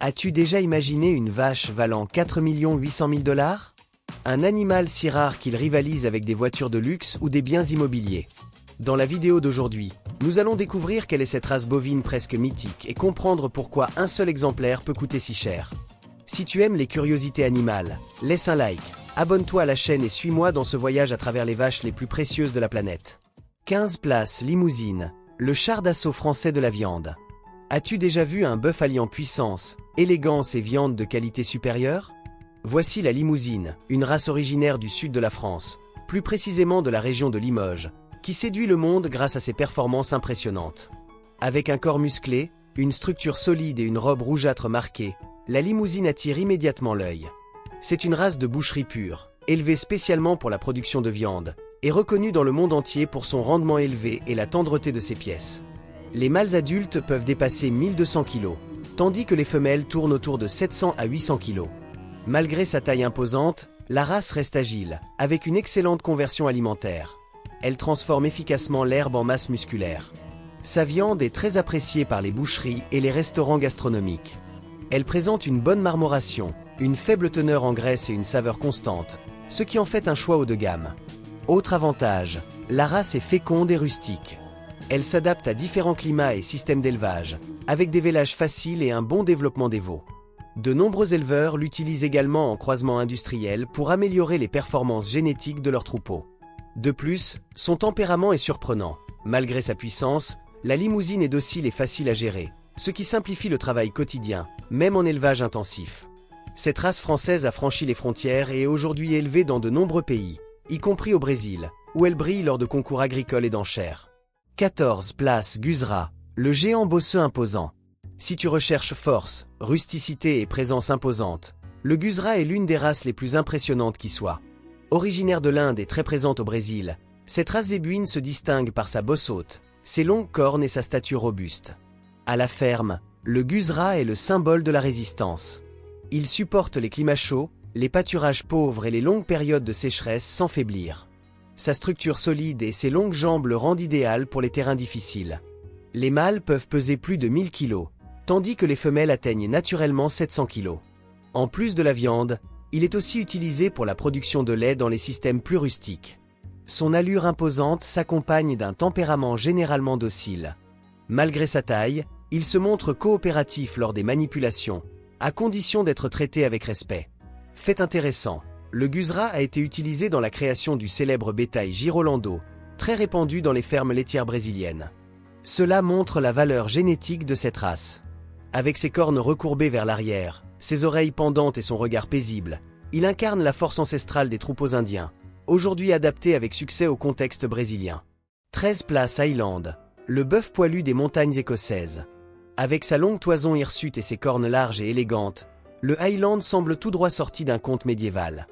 As-tu déjà imaginé une vache valant 4 800 000 $? Un animal si rare qu'il rivalise avec des voitures de luxe ou des biens immobiliers. Dans la vidéo d'aujourd'hui, nous allons découvrir quelle est cette race bovine presque mythique et comprendre pourquoi un seul exemplaire peut coûter si cher. Si tu aimes les curiosités animales, laisse un like, abonne-toi à la chaîne et suis-moi dans ce voyage à travers les vaches les plus précieuses de la planète. 15 places Limousine, le char d'assaut français de la viande. As-tu déjà vu un bœuf alliant puissance, élégance et viande de qualité supérieure? Voici la Limousine, une race originaire du sud de la France, plus précisément de la région de Limoges, qui séduit le monde grâce à ses performances impressionnantes. Avec un corps musclé, une structure solide et une robe rougeâtre marquée, la Limousine attire immédiatement l'œil. C'est une race de boucherie pure, élevée spécialement pour la production de viande, et reconnue dans le monde entier pour son rendement élevé et la tendreté de ses pièces. Les mâles adultes peuvent dépasser 1200 kg, tandis que les femelles tournent autour de 700 à 800 kg. Malgré sa taille imposante, la race reste agile, avec une excellente conversion alimentaire. Elle transforme efficacement l'herbe en masse musculaire. Sa viande est très appréciée par les boucheries et les restaurants gastronomiques. Elle présente une bonne marmoration, une faible teneur en graisse et une saveur constante, ce qui en fait un choix haut de gamme. Autre avantage, la race est féconde et rustique. Elle s'adapte à différents climats et systèmes d'élevage, avec des vélages faciles et un bon développement des veaux. De nombreux éleveurs l'utilisent également en croisement industriel pour améliorer les performances génétiques de leurs troupeaux. De plus, son tempérament est surprenant. Malgré sa puissance, la Limousine est docile et facile à gérer, ce qui simplifie le travail quotidien, même en élevage intensif. Cette race française a franchi les frontières et est aujourd'hui élevée dans de nombreux pays, y compris au Brésil, où elle brille lors de concours agricoles et d'enchères. 14 place Guzra, le géant bosseux imposant. Si tu recherches force, rusticité et présence imposante, le Guzra est l'une des races les plus impressionnantes qui soit. Originaire de l'Inde et très présente au Brésil, cette race zébouine se distingue par sa bosse haute, ses longues cornes et sa stature robuste. À la ferme, le Guzra est le symbole de la résistance. Il supporte les climats chauds, les pâturages pauvres et les longues périodes de sécheresse sans faiblir. Sa structure solide et ses longues jambes le rendent idéal pour les terrains difficiles. Les mâles peuvent peser plus de 1000 kg, tandis que les femelles atteignent naturellement 700 kg. En plus de la viande, il est aussi utilisé pour la production de lait dans les systèmes plus rustiques. Son allure imposante s'accompagne d'un tempérament généralement docile. Malgré sa taille, il se montre coopératif lors des manipulations, à condition d'être traité avec respect. Fait intéressant, le Guzra a été utilisé dans la création du célèbre bétail Girolando, très répandu dans les fermes laitières brésiliennes. Cela montre la valeur génétique de cette race. Avec ses cornes recourbées vers l'arrière, ses oreilles pendantes et son regard paisible, il incarne la force ancestrale des troupeaux indiens, aujourd'hui adaptés avec succès au contexte brésilien. 13 place Highland, le bœuf poilu des montagnes écossaises. Avec sa longue toison hirsute et ses cornes larges et élégantes, le Highland semble tout droit sorti d'un conte médiéval.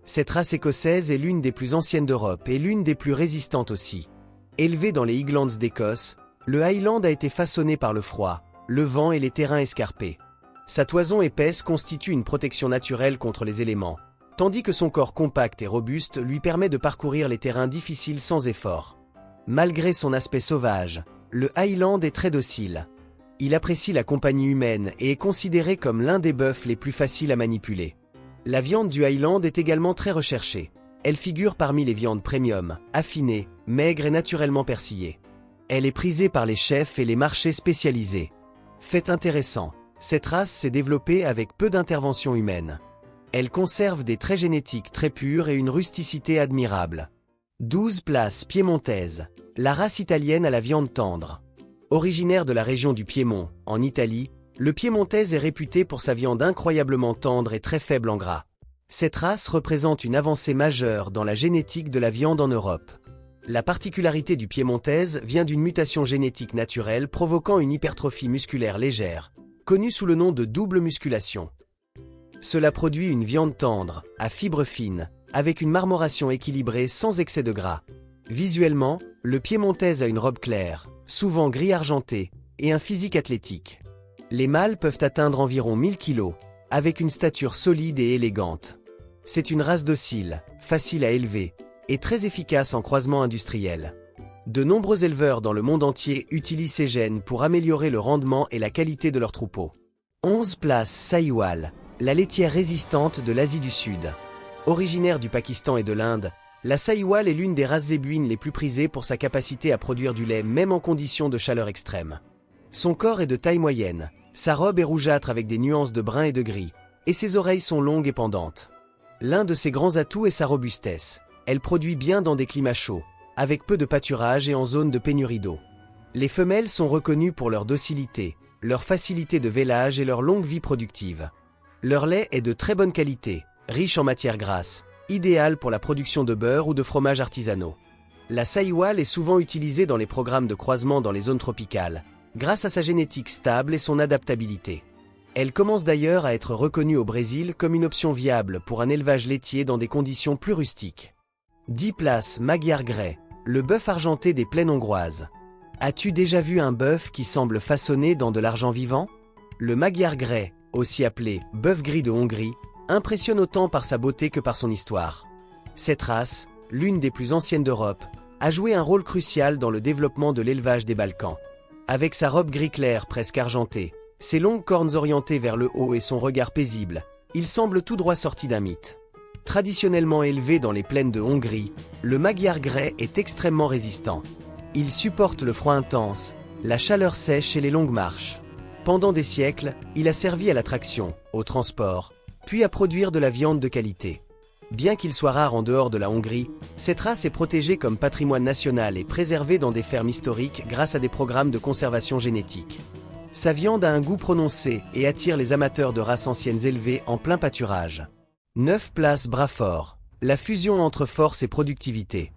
Cette race écossaise est l'une des plus anciennes d'Europe et l'une des plus résistantes aussi. Élevé dans les Highlands d'Écosse, le Highland a été façonné par le froid, le vent et les terrains escarpés. Sa toison épaisse constitue une protection naturelle contre les éléments, tandis que son corps compact et robuste lui permet de parcourir les terrains difficiles sans effort. Malgré son aspect sauvage, le Highland est très docile. Il apprécie la compagnie humaine et est considéré comme l'un des bœufs les plus faciles à manipuler. La viande du Highland est également très recherchée. Elle figure parmi les viandes premium, affinées, maigres et naturellement persillées. Elle est prisée par les chefs et les marchés spécialisés. Fait intéressant, cette race s'est développée avec peu d'intervention humaine. Elle conserve des traits génétiques très purs et une rusticité admirable. 12 place Piémontaise, la race italienne à la viande tendre. Originaire de la région du Piémont, en Italie, le Piémontaise est réputé pour sa viande incroyablement tendre et très faible en gras. Cette race représente une avancée majeure dans la génétique de la viande en Europe. La particularité du Piémontaise vient d'une mutation génétique naturelle provoquant une hypertrophie musculaire légère, connue sous le nom de double musculation. Cela produit une viande tendre, à fibres fines, avec une marmoration équilibrée sans excès de gras. Visuellement, le Piémontaise a une robe claire, souvent gris argenté, et un physique athlétique. Les mâles peuvent atteindre environ 1000 kg, avec une stature solide et élégante. C'est une race docile, facile à élever, et très efficace en croisement industriel. De nombreux éleveurs dans le monde entier utilisent ces gènes pour améliorer le rendement et la qualité de leurs troupeaux. 11 place Sahiwal, la laitière résistante de l'Asie du Sud. Originaire du Pakistan et de l'Inde, la Sahiwal est l'une des races zébouines les plus prisées pour sa capacité à produire du lait même en conditions de chaleur extrême. Son corps est de taille moyenne, sa robe est rougeâtre avec des nuances de brun et de gris, et ses oreilles sont longues et pendantes. L'un de ses grands atouts est sa robustesse. Elle produit bien dans des climats chauds, avec peu de pâturage et en zone de pénurie d'eau. Les femelles sont reconnues pour leur docilité, leur facilité de vélage et leur longue vie productive. Leur lait est de très bonne qualité, riche en matières grasses, idéal pour la production de beurre ou de fromages artisanaux. La Sahiwal est souvent utilisée dans les programmes de croisement dans les zones tropicales, grâce à sa génétique stable et son adaptabilité. Elle commence d'ailleurs à être reconnue au Brésil comme une option viable pour un élevage laitier dans des conditions plus rustiques. 10 place Magyar Grey, le bœuf argenté des plaines hongroises. As-tu déjà vu un bœuf qui semble façonné dans de l'argent vivant? Le Magyar Grey, aussi appelé bœuf gris de Hongrie, impressionne autant par sa beauté que par son histoire. Cette race, l'une des plus anciennes d'Europe, a joué un rôle crucial dans le développement de l'élevage des Balkans. Avec sa robe gris clair presque argentée, ses longues cornes orientées vers le haut et son regard paisible, il semble tout droit sorti d'un mythe. Traditionnellement élevé dans les plaines de Hongrie, le Magyar Grey est extrêmement résistant. Il supporte le froid intense, la chaleur sèche et les longues marches. Pendant des siècles, il a servi à la traction, au transport, puis à produire de la viande de qualité. Bien qu'il soit rare en dehors de la Hongrie, cette race est protégée comme patrimoine national et préservée dans des fermes historiques grâce à des programmes de conservation génétique. Sa viande a un goût prononcé et attire les amateurs de races anciennes élevées en plein pâturage. 9 place Braford, la fusion entre force et productivité.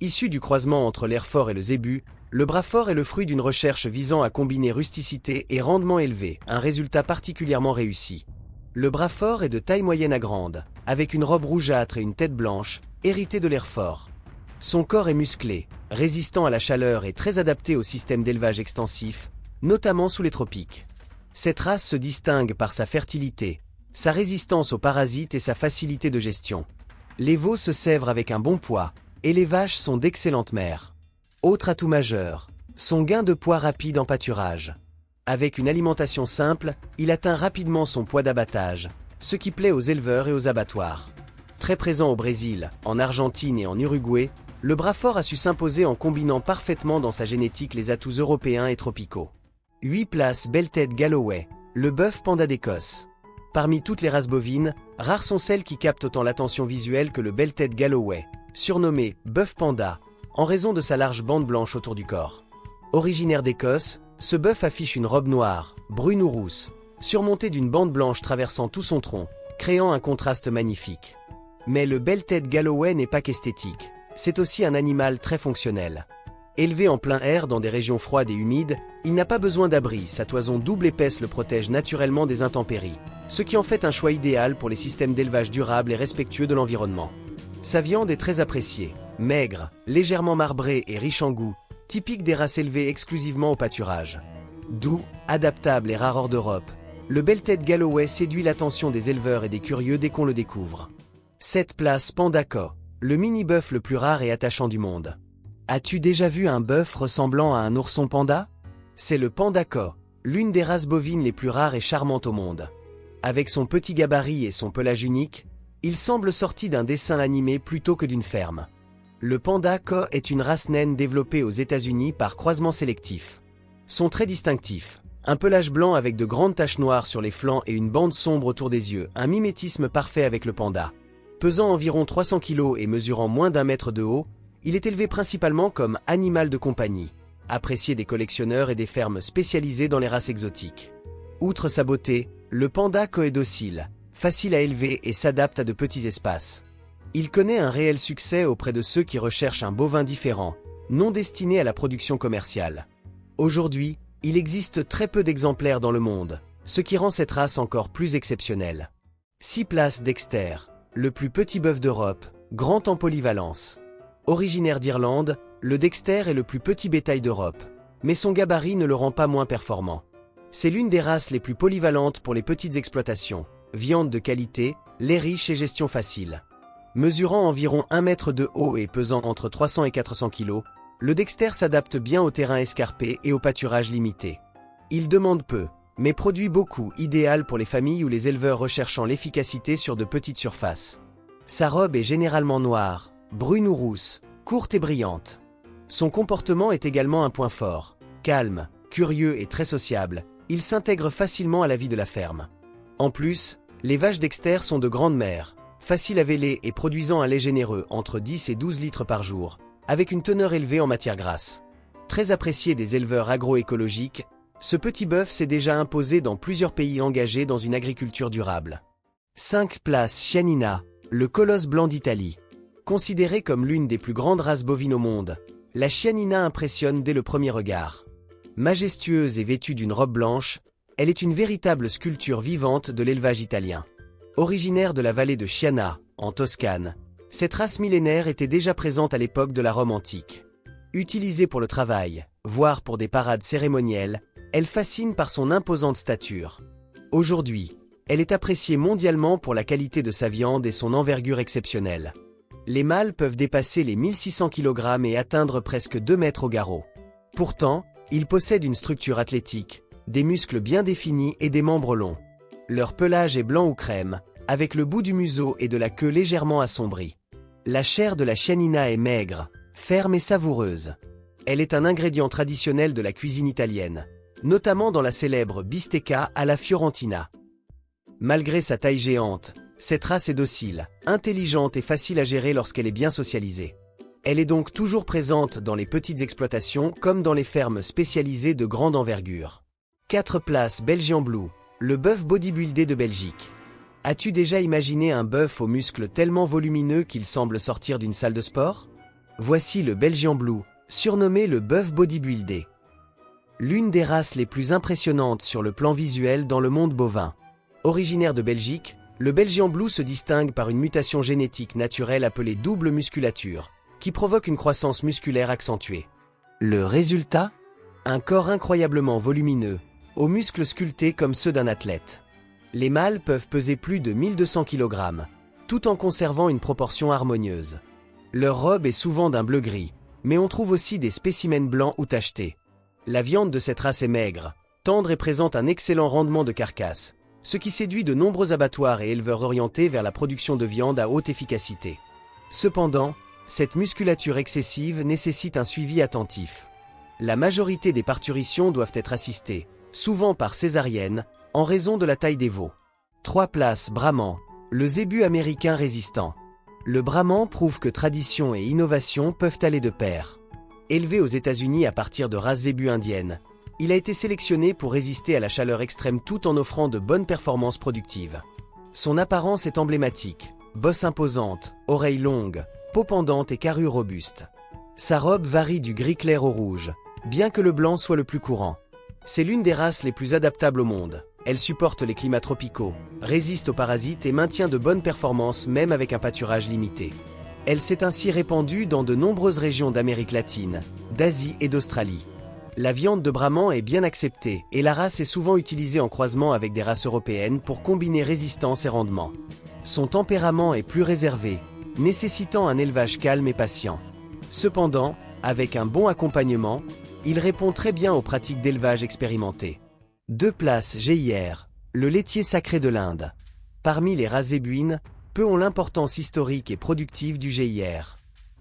Issu du croisement entre l'Hereford et le zébu, le Braford est le fruit d'une recherche visant à combiner rusticité et rendement élevé, un résultat particulièrement réussi. Le Braford est de taille moyenne à grande, avec une robe rougeâtre et une tête blanche, héritée de l'Hereford. Son corps est musclé, résistant à la chaleur et très adapté au système d'élevage extensif, notamment sous les tropiques. Cette race se distingue par sa fertilité, sa résistance aux parasites et sa facilité de gestion. Les veaux se sèvrent avec un bon poids, et les vaches sont d'excellentes mères. Autre atout majeur, son gain de poids rapide en pâturage. Avec une alimentation simple, il atteint rapidement son poids d'abattage, ce qui plaît aux éleveurs et aux abattoirs. Très présent au Brésil, en Argentine et en Uruguay, le Braford a su s'imposer en combinant parfaitement dans sa génétique les atouts européens et tropicaux. 8 place Belted Galloway, le bœuf panda d'Écosse. Parmi toutes les races bovines, rares sont celles qui captent autant l'attention visuelle que le Belted Galloway, surnommé bœuf panda, en raison de sa large bande blanche autour du corps. Originaire d'Écosse, ce bœuf affiche une robe noire, brune ou rousse, surmontée d'une bande blanche traversant tout son tronc, créant un contraste magnifique. Mais le Belted Galloway n'est pas qu'esthétique, c'est aussi un animal très fonctionnel. Élevé en plein air dans des régions froides et humides, il n'a pas besoin d'abri, sa toison double épaisse le protège naturellement des intempéries, ce qui en fait un choix idéal pour les systèmes d'élevage durables et respectueux de l'environnement. Sa viande est très appréciée, maigre, légèrement marbrée et riche en goût, typique des races élevées exclusivement au pâturage. Doux, adaptable et rare hors d'Europe, le Belted Galloway séduit l'attention des éleveurs et des curieux dès qu'on le découvre. 7 place Pandako, le mini-bœuf le plus rare et attachant du monde. As-tu déjà vu un bœuf ressemblant à un ourson panda? C'est le Pandako, l'une des races bovines les plus rares et charmantes au monde. Avec son petit gabarit et son pelage unique, il semble sorti d'un dessin animé plutôt que d'une ferme. Le Pandako est une race naine développée aux États-Unis par croisement sélectif. Son trait distinctif, un pelage blanc avec de grandes taches noires sur les flancs et une bande sombre autour des yeux, un mimétisme parfait avec le panda. Pesant environ 300 kg et mesurant moins d'1 mètre de haut, il est élevé principalement comme animal de compagnie, apprécié des collectionneurs et des fermes spécialisées dans les races exotiques. Outre sa beauté, le Pandako est docile, facile à élever et s'adapte à de petits espaces. Il connaît un réel succès auprès de ceux qui recherchent un bovin différent, non destiné à la production commerciale. Aujourd'hui, il existe très peu d'exemplaires dans le monde, ce qui rend cette race encore plus exceptionnelle. 6 place Dexter, le plus petit bœuf d'Europe, grand en polyvalence. Originaire d'Irlande, le Dexter est le plus petit bétail d'Europe, mais son gabarit ne le rend pas moins performant. C'est l'une des races les plus polyvalentes pour les petites exploitations, viande de qualité, lait riche et gestion facile. Mesurant environ 1 mètre de haut et pesant entre 300 et 400 kg, le Dexter s'adapte bien au terrain escarpé et au pâturage limité. Il demande peu, mais produit beaucoup, idéal pour les familles ou les éleveurs recherchant l'efficacité sur de petites surfaces. Sa robe est généralement noire, brune ou rousse, courte et brillante. Son comportement est également un point fort. Calme, curieux et très sociable, il s'intègre facilement à la vie de la ferme. En plus, les vaches Dexter sont de grandes mères, faciles à véler et produisant un lait généreux entre 10 et 12 litres par jour, avec une teneur élevée en matière grasse. Très apprécié des éleveurs agroécologiques, ce petit bœuf s'est déjà imposé dans plusieurs pays engagés dans une agriculture durable. 5 places Chianina, le colosse blanc d'Italie. Considérée comme l'une des plus grandes races bovines au monde, la Chianina impressionne dès le premier regard. Majestueuse et vêtue d'une robe blanche, elle est une véritable sculpture vivante de l'élevage italien. Originaire de la vallée de Chiana, en Toscane, cette race millénaire était déjà présente à l'époque de la Rome antique. Utilisée pour le travail, voire pour des parades cérémonielles, elle fascine par son imposante stature. Aujourd'hui, elle est appréciée mondialement pour la qualité de sa viande et son envergure exceptionnelle. Les mâles peuvent dépasser les 1600 kg et atteindre presque 2 mètres au garrot. Pourtant, ils possèdent une structure athlétique, des muscles bien définis et des membres longs. Leur pelage est blanc ou crème, avec le bout du museau et de la queue légèrement assombris. La chair de la Chianina est maigre, ferme et savoureuse. Elle est un ingrédient traditionnel de la cuisine italienne, notamment dans la célèbre bistecca alla fiorentina. Malgré sa taille géante, cette race est docile, intelligente et facile à gérer lorsqu'elle est bien socialisée. Elle est donc toujours présente dans les petites exploitations comme dans les fermes spécialisées de grande envergure. 4 places Belgian Blue, le bœuf bodybuildé de Belgique. As-tu déjà imaginé un bœuf aux muscles tellement volumineux qu'il semble sortir d'une salle de sport? Voici le Belgian Blue, surnommé le bœuf bodybuildé. L'une des races les plus impressionnantes sur le plan visuel dans le monde bovin. Originaire de Belgique, le Belgian Blue se distingue par une mutation génétique naturelle appelée double musculature, qui provoque une croissance musculaire accentuée. Le résultat? Un corps incroyablement volumineux, aux muscles sculptés comme ceux d'un athlète. Les mâles peuvent peser plus de 1200 kg, tout en conservant une proportion harmonieuse. Leur robe est souvent d'un bleu-gris, mais on trouve aussi des spécimens blancs ou tachetés. La viande de cette race est maigre, tendre et présente un excellent rendement de carcasse, ce qui séduit de nombreux abattoirs et éleveurs orientés vers la production de viande à haute efficacité. Cependant, cette musculature excessive nécessite un suivi attentif. La majorité des parturitions doivent être assistées, souvent par césarienne, en raison de la taille des veaux. 3 places Brahman, le zébu américain résistant. Le Brahman prouve que tradition et innovation peuvent aller de pair. Élevé aux États-Unis à partir de races zébus indiennes, il a été sélectionné pour résister à la chaleur extrême tout en offrant de bonnes performances productives. Son apparence est emblématique, bosse imposante, oreilles longues, peau pendante et carrure robuste. Sa robe varie du gris clair au rouge, bien que le blanc soit le plus courant. C'est l'une des races les plus adaptables au monde. Elle supporte les climats tropicaux, résiste aux parasites et maintient de bonnes performances même avec un pâturage limité. Elle s'est ainsi répandue dans de nombreuses régions d'Amérique latine, d'Asie et d'Australie. La viande de Brahman est bien acceptée et la race est souvent utilisée en croisement avec des races européennes pour combiner résistance et rendement. Son tempérament est plus réservé, nécessitant un élevage calme et patient. Cependant, avec un bon accompagnement, il répond très bien aux pratiques d'élevage expérimentées. 2 places GIR, le laitier sacré de l'Inde. Parmi les races zébuines, peu ont l'importance historique et productive du GIR.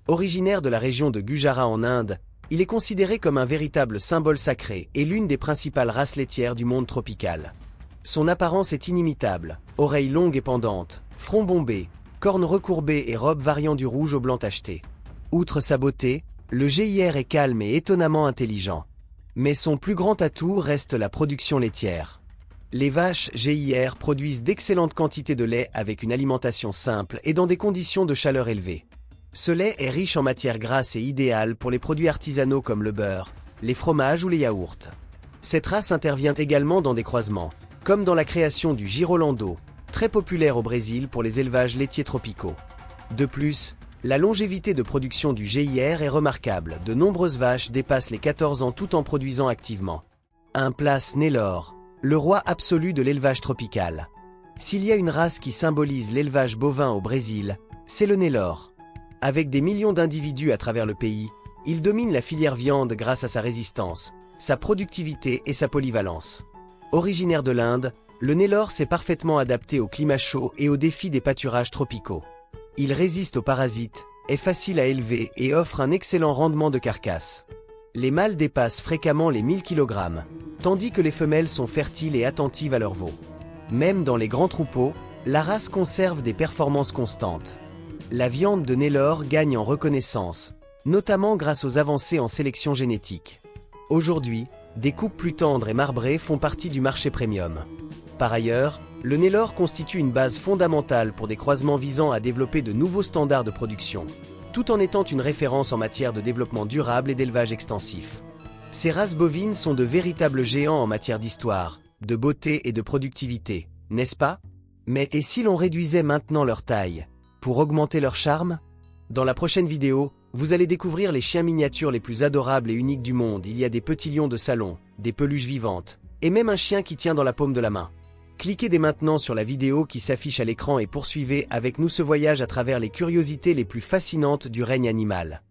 Originaire de la région de Gujarat en Inde, il est considéré comme un véritable symbole sacré et l'une des principales races laitières du monde tropical. Son apparence est inimitable, oreilles longues et pendantes, front bombé, cornes recourbées et robe variant du rouge au blanc tacheté. Outre sa beauté, le GIR est calme et étonnamment intelligent. Mais son plus grand atout reste la production laitière. Les vaches GIR produisent d'excellentes quantités de lait avec une alimentation simple et dans des conditions de chaleur élevées. Ce lait est riche en matières grasses et idéal pour les produits artisanaux comme le beurre, les fromages ou les yaourts. Cette race intervient également dans des croisements, comme dans la création du Girolando, très populaire au Brésil pour les élevages laitiers tropicaux. De plus, la longévité de production du GIR est remarquable, de nombreuses vaches dépassent les 14 ans tout en produisant activement. 1 place Nellore, le roi absolu de l'élevage tropical. S'il y a une race qui symbolise l'élevage bovin au Brésil, c'est le Nellore. Avec des millions d'individus à travers le pays, il domine la filière viande grâce à sa résistance, sa productivité et sa polyvalence. Originaire de l'Inde, le Nellore s'est parfaitement adapté au climat chaud et aux défis des pâturages tropicaux. Il résiste aux parasites, est facile à élever et offre un excellent rendement de carcasse. Les mâles dépassent fréquemment les 1000 kg, tandis que les femelles sont fertiles et attentives à leurs veaux. Même dans les grands troupeaux, la race conserve des performances constantes. La viande de Nellore gagne en reconnaissance, notamment grâce aux avancées en sélection génétique. Aujourd'hui, des coupes plus tendres et marbrées font partie du marché premium. Par ailleurs, le Nellore constitue une base fondamentale pour des croisements visant à développer de nouveaux standards de production, tout en étant une référence en matière de développement durable et d'élevage extensif. Ces races bovines sont de véritables géants en matière d'histoire, de beauté et de productivité, n'est-ce pas? Mais et si l'on réduisait maintenant leur taille, pour augmenter leur charme? Dans la prochaine vidéo, vous allez découvrir les chiens miniatures les plus adorables et uniques du monde. Il y a des petits lions de salon, des peluches vivantes, et même un chien qui tient dans la paume de la main. Cliquez dès maintenant sur la vidéo qui s'affiche à l'écran et poursuivez avec nous ce voyage à travers les curiosités les plus fascinantes du règne animal.